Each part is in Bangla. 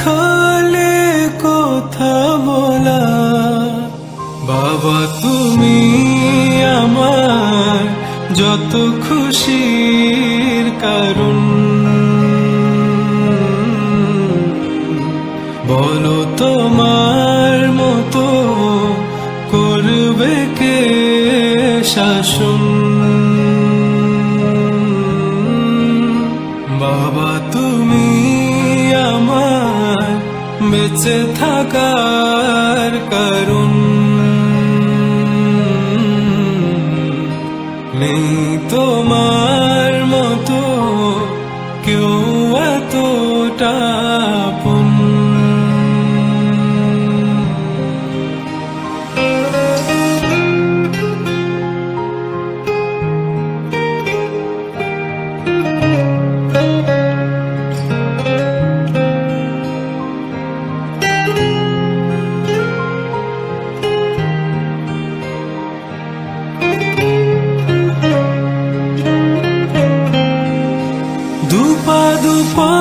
শেখালে কথা বলা। বাবা তুমি আমার যত খুশির কারণ, বলো তোমার মতো করবে কে শাসন। বাবা তুমি আমার বেঁচে থাকার কারণ, নেই তোমার মতো কেউ এতটা আপন। দুপা দুপা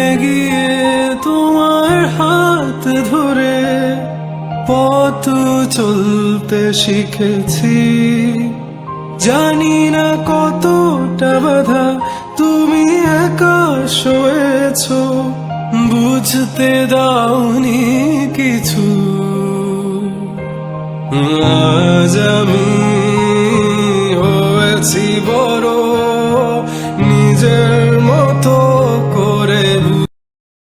এগিয়ে তোমার হাত ধরে পথ চলতে শিখেছি। জানি না কতটা বাধা তুমি একা সয়েছো, বুঝতে দাওনি কিছু।